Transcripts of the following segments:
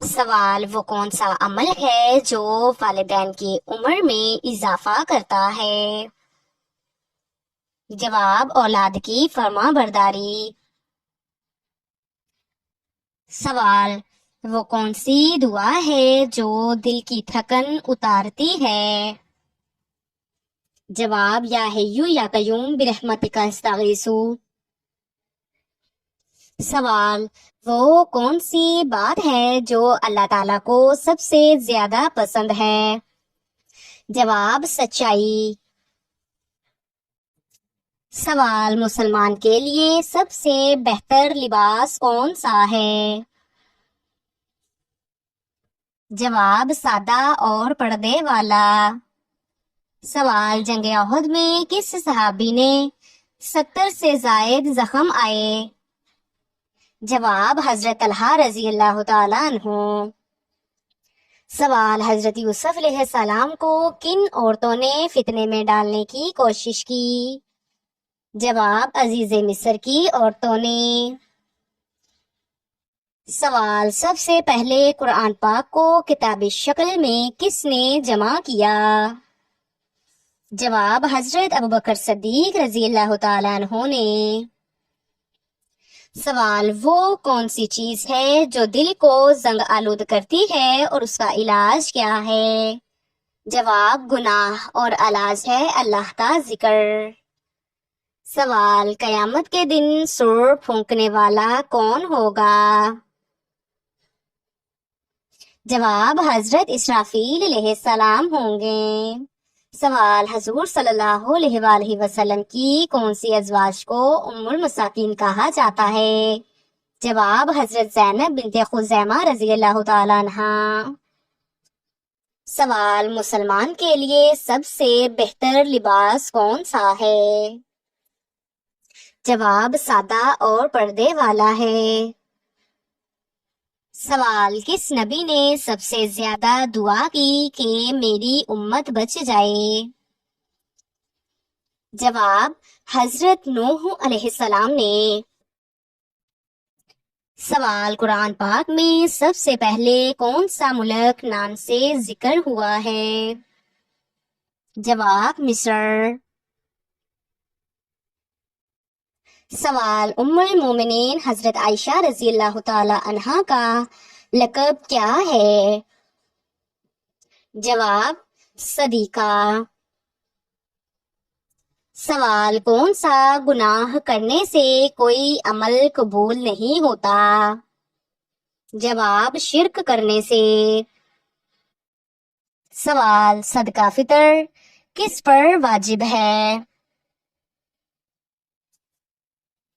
سوال وہ کون سا عمل ہے جو والدین کی عمر میں اضافہ کرتا ہے؟ جواب اولاد کی فرما برداری۔ سوال وہ کون سی دعا ہے جو دل کی تھکن اتارتی ہے؟ جواب یا حیو یا قیوم برحمتک استغیثو۔ سوال وہ کون سی بات ہے جو اللہ تعالیٰ کو سب سے زیادہ پسند ہے؟ جواب سچائی۔ سوال مسلمان کے لیے سب سے بہتر لباس کون سا ہے؟ جواب سادہ اور پردے والا۔ سوال جنگ احد میں کس صحابی نے 70 سے زائد زخم آئے؟ جواب حضرت طلحہ رضی اللہ تعالیٰ عنہ۔ سوال حضرت یوسف علیہ السلام کو کن عورتوں نے فتنے میں ڈالنے کی کوشش کی؟ جواب عزیز مصر کی عورتوں نے۔ سوال سب سے پہلے قرآن پاک کو کتابی شکل میں کس نے جمع کیا؟ جواب حضرت ابوبکر صدیق رضی اللہ تعالیٰ عنہ نے۔ سوال وہ کون سی چیز ہے جو دل کو زنگ آلود کرتی ہے اور اس کا علاج کیا ہے؟ جواب گناہ اور علاج ہے اللہ کا ذکر۔ سوال قیامت کے دن سور پھونکنے والا کون ہوگا؟ جواب حضرت اسرافیل علیہ السلام ہوں گے۔ سوال حضور صلی اللہ علیہ وآلہ وسلم کی کون سی ازواج کو ام المساکین کہا جاتا ہے؟ جواب حضرت زینب بنت خزیمہ رضی اللہ تعالیٰ عنہا۔ سوال مسلمان کے لیے سب سے بہتر لباس کون سا ہے؟ جواب سادہ اور پردے والا ہے۔ سوال کس نبی نے سب سے زیادہ دعا کی کہ میری امت بچ جائے؟ جواب حضرت نوح علیہ السلام نے۔ سوال قرآن پاک میں سب سے پہلے کون سا ملک نام سے ذکر ہوا ہے؟ جواب مصر۔ سوال ام المومنین حضرت عائشہ رضی اللہ تعالی عنہا کا لقب کیا ہے؟ جواب صدیقہ۔ سوال کون سا گناہ کرنے سے کوئی عمل قبول نہیں ہوتا؟ جواب شرک کرنے سے۔ سوال صدقہ فطر کس پر واجب ہے؟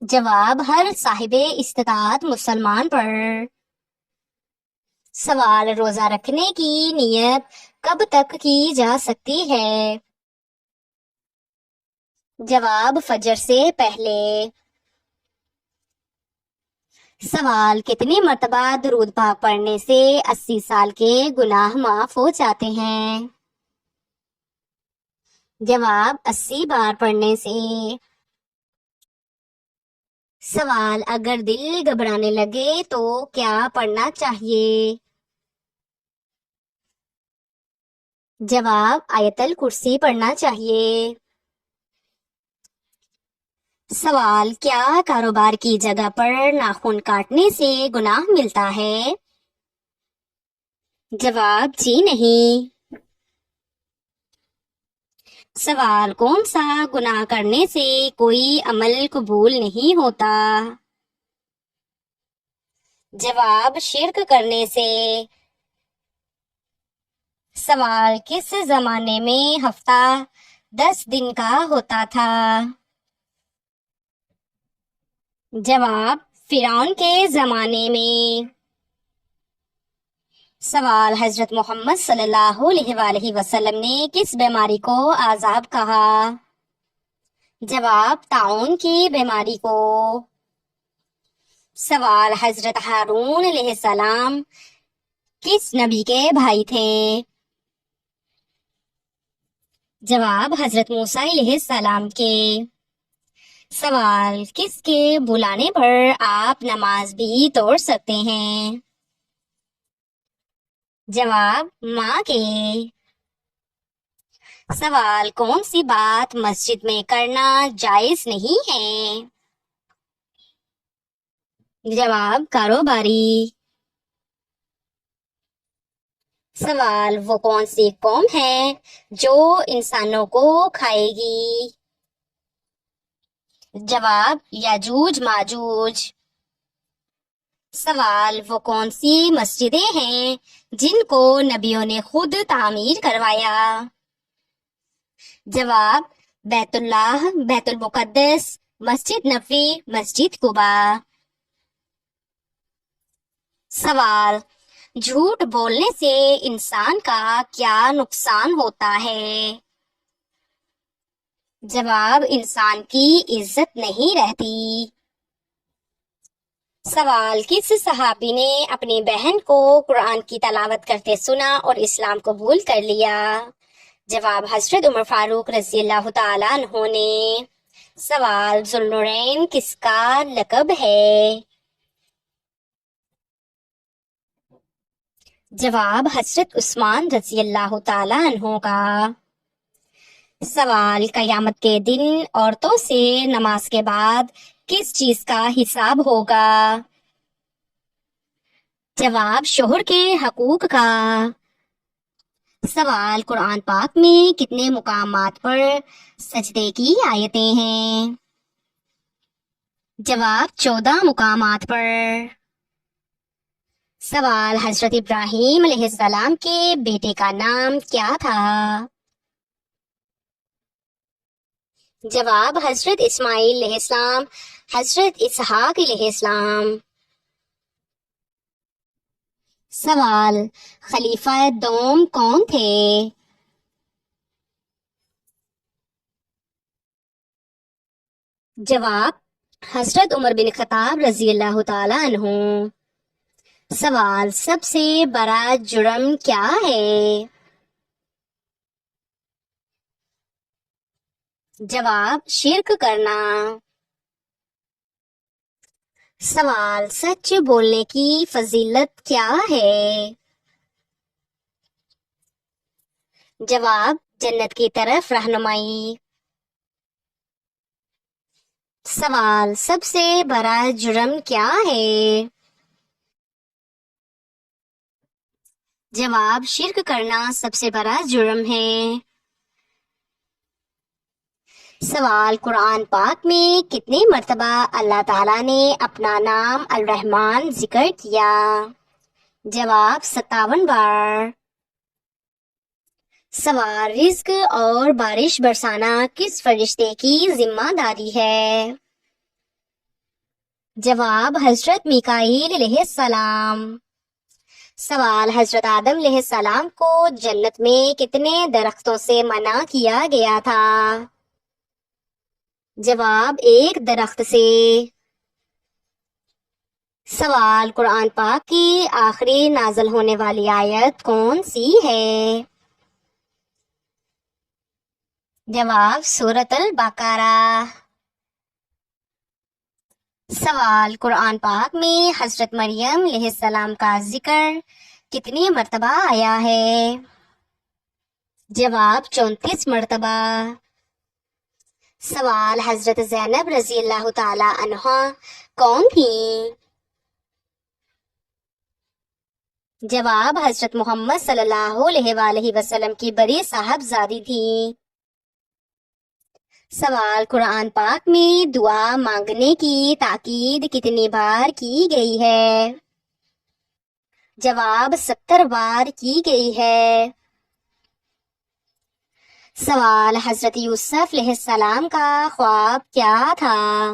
جواب ہر صاحب استطاعت مسلمان پر۔ سوال روزہ رکھنے کی نیت کب تک کی جا سکتی ہے؟ جواب فجر سے پہلے۔ سوال کتنی مرتبہ درود پاک پڑھنے سے 80 سال کے گناہ معاف ہو جاتے ہیں؟ جواب 80 بار پڑھنے سے۔ سوال اگر دل گھبرانے لگے تو کیا پڑھنا چاہیے؟ جواب آیت الکرسی پڑھنا چاہیے۔ سوال کیا کاروبار کی جگہ پر ناخن کاٹنے سے گناہ ملتا ہے؟ جواب جی نہیں۔ سوال کون سا گناہ کرنے سے کوئی عمل قبول نہیں ہوتا؟ جواب شرک کرنے سے۔ سوال کس زمانے میں ہفتہ 10 دن کا ہوتا تھا؟ جواب فرعون کے زمانے میں۔ سوال حضرت محمد صلی اللہ علیہ وآلہ وسلم نے کس بیماری کو عذاب کہا؟ جواب طاعون کی بیماری کو۔ سوال حضرت ہارون علیہ السلام کس نبی کے بھائی تھے؟ جواب حضرت موسیٰ علیہ السلام کے۔ سوال کس کے بلانے پر آپ نماز بھی توڑ سکتے ہیں؟ جواب ماں کے۔ سوال کون سی بات مسجد میں کرنا جائز نہیں ہے؟ جواب کاروباری۔ سوال وہ کون سی قوم ہے جو انسانوں کو کھائے گی؟ جواب یاجوج ماجوج۔ سوال وہ کون سی مسجدیں ہیں جن کو نبیوں نے خود تعمیر کروایا؟ جواب بیت اللہ، بیت المقدس، مسجد نبوی، مسجد قباء۔ سوال جھوٹ بولنے سے انسان کا کیا نقصان ہوتا ہے؟ جواب انسان کی عزت نہیں رہتی۔ سوال کس صحابی نے اپنی بہن کو قرآن کی تلاوت کرتے سنا اور اسلام قبول کر لیا؟ جواب حضرت عمر فاروق رضی اللہ تعالیٰ عنہ نے۔ سوال ذوالنورین کس کا لقب ہے؟ جواب حضرت عثمان رضی اللہ تعالیٰ عنہ کا۔ سوال قیامت کے دن عورتوں سے نماز کے بعد کس چیز کا حساب ہوگا؟ جواب شوہر کے حقوق کا۔ سوال قرآن پاک میں کتنے مقامات پر سجدے کی آیتیں ہیں؟ جواب 14 مقامات پر۔ سوال حضرت ابراہیم علیہ السلام کے بیٹے کا نام کیا تھا؟ جواب حضرت اسماعیل علیہ السلام، حضرت اسحاق علیہ السلام۔ سوال خلیفہ دوم کون تھے؟ جواب حضرت عمر بن خطاب رضی اللہ تعالی عنہ۔ سوال سب سے بڑا جرم کیا ہے؟ جواب شرک کرنا۔ سوال سچ بولنے کی فضیلت کیا ہے؟ جواب جنت کی طرف رہنمائی۔ سوال سب سے بڑا جرم کیا ہے؟ جواب شرک کرنا سب سے بڑا جرم ہے۔ سوال قرآن پاک میں کتنی مرتبہ اللہ تعالیٰ نے اپنا نام الرحمن ذکر کیا؟ جواب 57 بار۔ سوال رزق اور بارش برسانا کس فرشتے کی ذمہ داری ہے؟ جواب حضرت میکائیل علیہ السلام۔ سوال حضرت آدم علیہ السلام کو جنت میں کتنے درختوں سے منع کیا گیا تھا؟ جواب ایک درخت سے۔ سوال قرآن پاک کی آخری نازل ہونے والی آیت کون سی ہے؟ جواب سورۃ البقرہ۔ سوال قرآن پاک میں حضرت مریم علیہ السلام کا ذکر کتنی مرتبہ آیا ہے؟ جواب 34 مرتبہ۔ سوال حضرت زینب رضی اللہ تعالی عنہا کون تھیں؟ جواب حضرت محمد صلی اللہ علیہ وآلہ وسلم کی بڑی صاحبزادی تھیں۔ سوال قرآن پاک میں دعا مانگنے کی تاکید کتنی بار کی گئی ہے؟ جواب 70 بار کی گئی ہے۔ سوال حضرت یوسف علیہ السلام کا خواب کیا تھا؟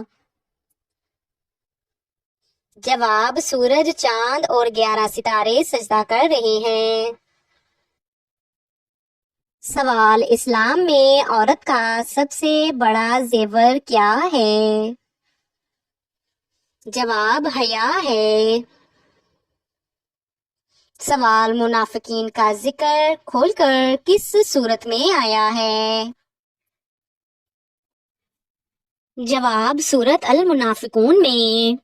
جواب سورج، چاند اور 11 ستارے سجدہ کر رہے ہیں۔ سوال اسلام میں عورت کا سب سے بڑا زیور کیا ہے؟ جواب حیا ہے۔ سوال منافقین کا ذکر کھول کر کس صورت میں آیا ہے؟ جواب سورۃ المنافقون میں۔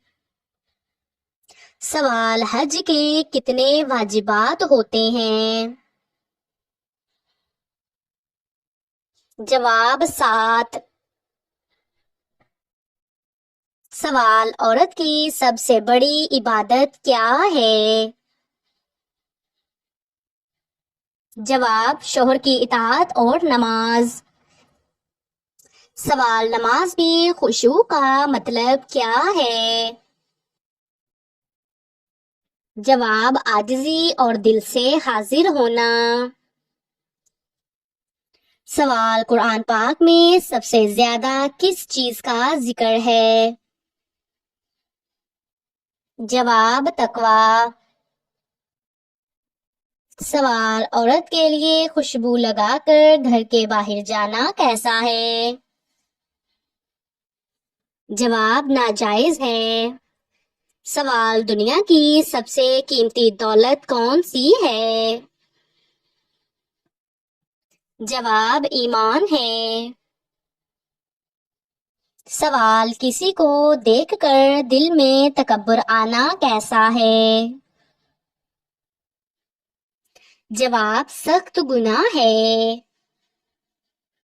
سوال حج کے کتنے واجبات ہوتے ہیں؟ جواب 7۔ سوال عورت کی سب سے بڑی عبادت کیا ہے؟ جواب شوہر کی اطاعت اور نماز۔ سوال نماز میں خشوع کا مطلب کیا ہے؟ جواب عاجزی اور دل سے حاضر ہونا۔ سوال قرآن پاک میں سب سے زیادہ کس چیز کا ذکر ہے؟ جواب تقویٰ۔ سوال عورت کے لیے خوشبو لگا کر گھر کے باہر جانا کیسا ہے؟ جواب ناجائز ہے۔ سوال دنیا کی سب سے قیمتی دولت کون سی ہے؟ جواب ایمان ہے۔ سوال کسی کو دیکھ کر دل میں تکبر آنا کیسا ہے؟ جواب سخت گناہ ہے۔